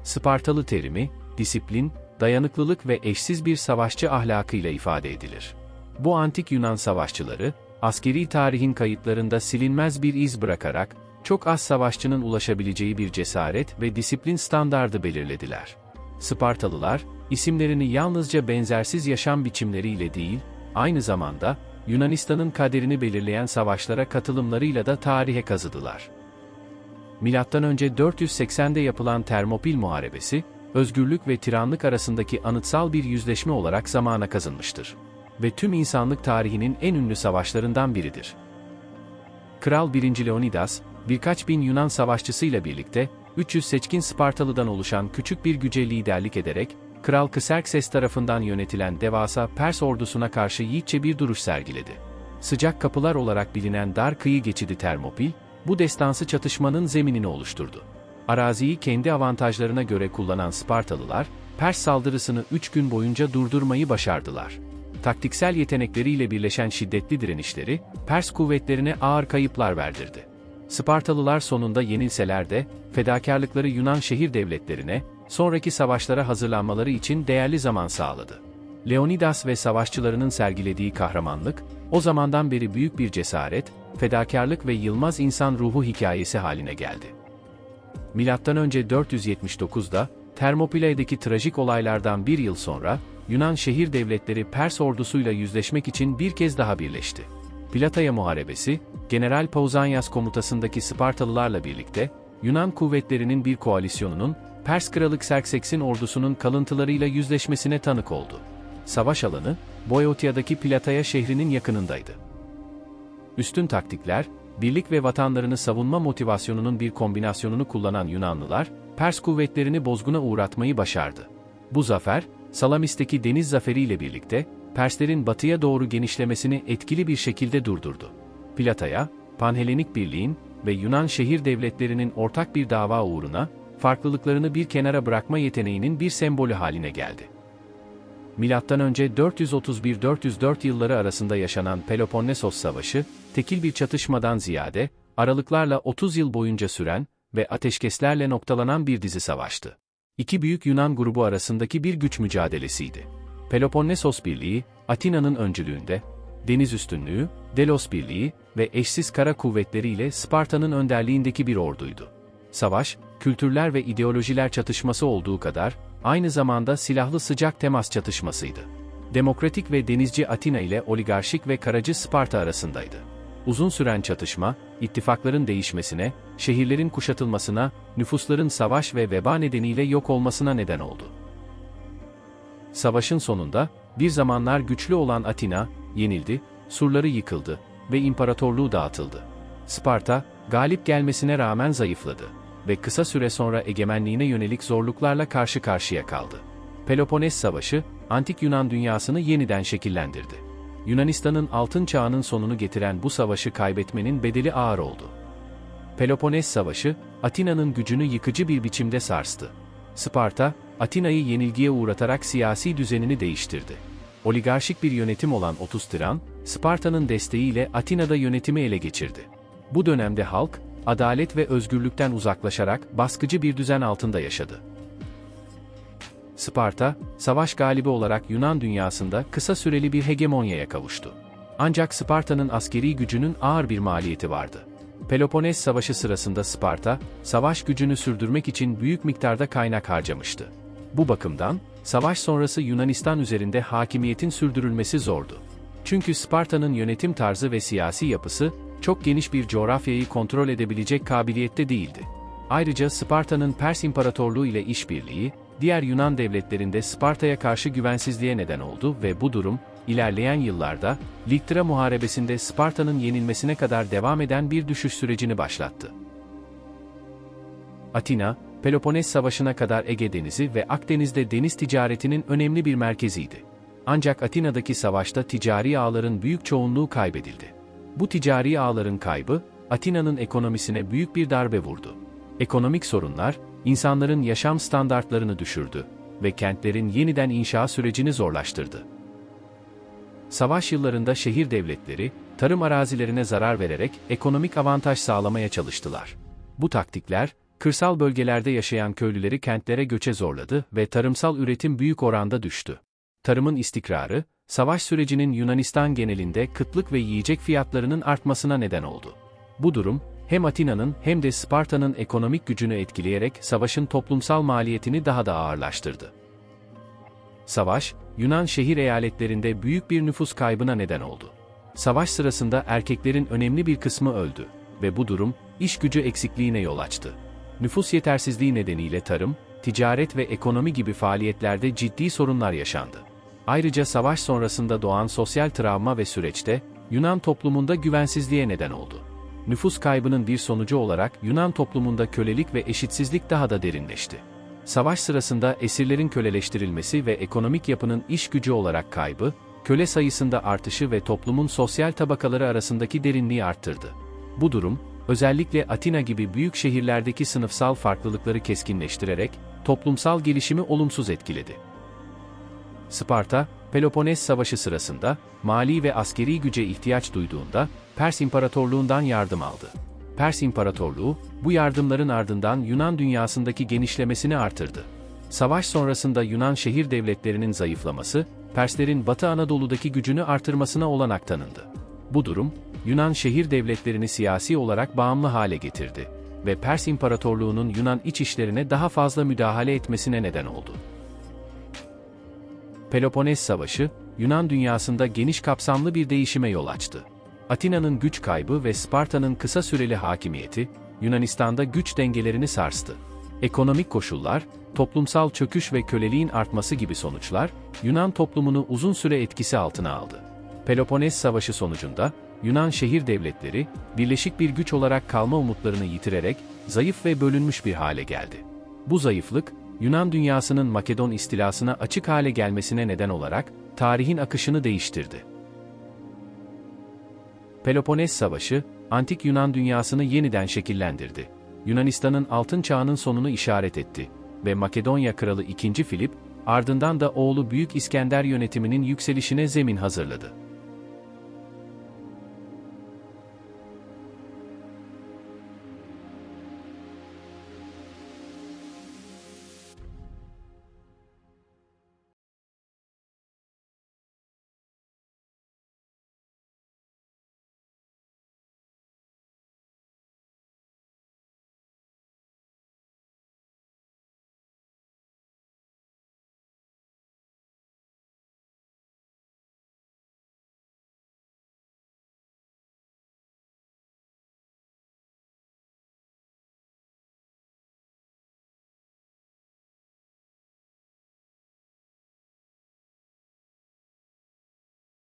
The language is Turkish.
Spartalı terimi, disiplin, dayanıklılık ve eşsiz bir savaşçı ahlakıyla ifade edilir. Bu antik Yunan savaşçıları, askeri tarihin kayıtlarında silinmez bir iz bırakarak, çok az savaşçının ulaşabileceği bir cesaret ve disiplin standardı belirlediler. Spartalılar, isimlerini yalnızca benzersiz yaşam biçimleriyle değil, aynı zamanda, Yunanistan'ın kaderini belirleyen savaşlara katılımlarıyla da tarihe kazıdılar. Milattan önce 480'de yapılan Termopil Muharebesi, özgürlük ve tiranlık arasındaki anıtsal bir yüzleşme olarak zamana kazınmıştır. Ve tüm insanlık tarihinin en ünlü savaşlarından biridir. Kral 1. Leonidas, birkaç bin Yunan savaşçısıyla birlikte, 300 seçkin Spartalı'dan oluşan küçük bir güce liderlik ederek, Kral Kserkses tarafından yönetilen devasa Pers ordusuna karşı yiğitçe bir duruş sergiledi. Sıcak kapılar olarak bilinen dar kıyı geçidi Termopil, bu destansı çatışmanın zeminini oluşturdu. Araziyi kendi avantajlarına göre kullanan Spartalılar, Pers saldırısını 3 gün boyunca durdurmayı başardılar. Taktiksel yetenekleriyle birleşen şiddetli direnişleri, Pers kuvvetlerine ağır kayıplar verdirdi. Spartalılar sonunda yenilseler de, fedakarlıkları Yunan şehir devletlerine, sonraki savaşlara hazırlanmaları için değerli zaman sağladı. Leonidas ve savaşçılarının sergilediği kahramanlık, o zamandan beri büyük bir cesaret, fedakarlık ve yılmaz insan ruhu hikayesi haline geldi. Milattan önce 479'da, Termopila'daki trajik olaylardan bir yıl sonra, Yunan şehir devletleri Pers ordusuyla yüzleşmek için bir kez daha birleşti. Plataya Muharebesi, General Pausanias komutasındaki Spartalılarla birlikte, Yunan kuvvetlerinin bir koalisyonunun, Pers kralı Xerxes'in ordusunun kalıntılarıyla yüzleşmesine tanık oldu. Savaş alanı, Boeotia'daki Plataya şehrinin yakınındaydı. Üstün taktikler, birlik ve vatanlarını savunma motivasyonunun bir kombinasyonunu kullanan Yunanlılar, Pers kuvvetlerini bozguna uğratmayı başardı. Bu zafer, Salamis'teki deniz zaferiyle birlikte, Perslerin batıya doğru genişlemesini etkili bir şekilde durdurdu. Plataya, Panhelenik Birliğin ve Yunan şehir devletlerinin ortak bir dava uğruna, farklılıklarını bir kenara bırakma yeteneğinin bir sembolü haline geldi. Milattan önce 431-404 yılları arasında yaşanan Peloponnesos Savaşı, tekil bir çatışmadan ziyade, aralıklarla 30 yıl boyunca süren ve ateşkeslerle noktalanan bir dizi savaştı. İki büyük Yunan grubu arasındaki bir güç mücadelesiydi. Peloponnesos Birliği, Atina'nın öncülüğünde, deniz üstünlüğü, Delos Birliği ve eşsiz kara kuvvetleriyle Sparta'nın önderliğindeki bir orduydu. Savaş, kültürler ve ideolojiler çatışması olduğu kadar, aynı zamanda silahlı sıcak temas çatışmasıydı. Demokratik ve denizci Atina ile oligarşik ve karacı Sparta arasındaydı. Uzun süren çatışma, ittifakların değişmesine, şehirlerin kuşatılmasına, nüfusların savaş ve veba nedeniyle yok olmasına neden oldu. Savaşın sonunda, bir zamanlar güçlü olan Atina, yenildi, surları yıkıldı ve imparatorluğu dağıtıldı. Sparta, galip gelmesine rağmen zayıfladı ve kısa süre sonra egemenliğine yönelik zorluklarla karşı karşıya kaldı. Peloponnes Savaşı, antik Yunan dünyasını yeniden şekillendirdi. Yunanistan'ın altın çağının sonunu getiren bu savaşı kaybetmenin bedeli ağır oldu. Peloponnes Savaşı, Atina'nın gücünü yıkıcı bir biçimde sarstı. Sparta, Atina'yı yenilgiye uğratarak siyasi düzenini değiştirdi. Oligarşik bir yönetim olan Otustran, Sparta'nın desteğiyle Atina'da yönetimi ele geçirdi. Bu dönemde halk, adalet ve özgürlükten uzaklaşarak baskıcı bir düzen altında yaşadı. Sparta, savaş galibi olarak Yunan dünyasında kısa süreli bir hegemonyaya kavuştu. Ancak Sparta'nın askeri gücünün ağır bir maliyeti vardı. Peloponnes Savaşı sırasında Sparta, savaş gücünü sürdürmek için büyük miktarda kaynak harcamıştı. Bu bakımdan, savaş sonrası Yunanistan üzerinde hakimiyetin sürdürülmesi zordu. Çünkü Sparta'nın yönetim tarzı ve siyasi yapısı, çok geniş bir coğrafyayı kontrol edebilecek kabiliyette değildi. Ayrıca Sparta'nın Pers İmparatorluğu ile işbirliği, diğer Yunan devletlerinde Sparta'ya karşı güvensizliğe neden oldu ve bu durum, ilerleyen yıllarda, Liktra Muharebesi'nde Sparta'nın yenilmesine kadar devam eden bir düşüş sürecini başlattı. Atina, Peloponnes Savaşı'na kadar Ege Denizi ve Akdeniz'de deniz ticaretinin önemli bir merkeziydi. Ancak Atina'daki savaşta ticari ağların büyük çoğunluğu kaybedildi. Bu ticari ağların kaybı, Atina'nın ekonomisine büyük bir darbe vurdu. Ekonomik sorunlar, insanların yaşam standartlarını düşürdü ve kentlerin yeniden inşa sürecini zorlaştırdı. Savaş yıllarında şehir devletleri, tarım arazilerine zarar vererek ekonomik avantaj sağlamaya çalıştılar. Bu taktikler, Kırsal bölgelerde yaşayan köylüleri kentlere göçe zorladı ve tarımsal üretim büyük oranda düştü. Tarımın istikrarı, savaş sürecinin Yunanistan genelinde kıtlık ve yiyecek fiyatlarının artmasına neden oldu. Bu durum, hem Atina'nın hem de Sparta'nın ekonomik gücünü etkileyerek savaşın toplumsal maliyetini daha da ağırlaştırdı. Savaş, Yunan şehir eyaletlerinde büyük bir nüfus kaybına neden oldu. Savaş sırasında erkeklerin önemli bir kısmı öldü ve bu durum, iş gücü eksikliğine yol açtı. Nüfus yetersizliği nedeniyle tarım, ticaret ve ekonomi gibi faaliyetlerde ciddi sorunlar yaşandı. Ayrıca savaş sonrasında doğan sosyal travma ve süreçte, Yunan toplumunda güvensizliğe neden oldu. Nüfus kaybının bir sonucu olarak Yunan toplumunda kölelik ve eşitsizlik daha da derinleşti. Savaş sırasında esirlerin köleleştirilmesi ve ekonomik yapının iş gücü olarak kaybı, köle sayısında artışı ve toplumun sosyal tabakaları arasındaki derinliği arttırdı. Bu durum, özellikle Atina gibi büyük şehirlerdeki sınıfsal farklılıkları keskinleştirerek, toplumsal gelişimi olumsuz etkiledi. Sparta, Peloponnes Savaşı sırasında, mali ve askeri güce ihtiyaç duyduğunda, Pers İmparatorluğundan yardım aldı. Pers İmparatorluğu, bu yardımların ardından Yunan dünyasındaki genişlemesini artırdı. Savaş sonrasında Yunan şehir devletlerinin zayıflaması, Perslerin Batı Anadolu'daki gücünü artırmasına olanak tanındı. Bu durum, Yunan şehir devletlerini siyasi olarak bağımlı hale getirdi ve Pers İmparatorluğu'nun Yunan iç işlerine daha fazla müdahale etmesine neden oldu. Peloponnes Savaşı, Yunan dünyasında geniş kapsamlı bir değişime yol açtı. Atina'nın güç kaybı ve Sparta'nın kısa süreli hakimiyeti, Yunanistan'da güç dengelerini sarstı. Ekonomik koşullar, toplumsal çöküş ve köleliğin artması gibi sonuçlar, Yunan toplumunu uzun süre etkisi altına aldı. Peloponnes Savaşı sonucunda, Yunan şehir devletleri, birleşik bir güç olarak kalma umutlarını yitirerek, zayıf ve bölünmüş bir hale geldi. Bu zayıflık, Yunan dünyasının Makedon istilasına açık hale gelmesine neden olarak, tarihin akışını değiştirdi. Peloponnes Savaşı, antik Yunan dünyasını yeniden şekillendirdi. Yunanistan'ın altın çağının sonunu işaret etti ve Makedonya Kralı II. Filip, ardından da oğlu Büyük İskender yönetiminin yükselişine zemin hazırladı.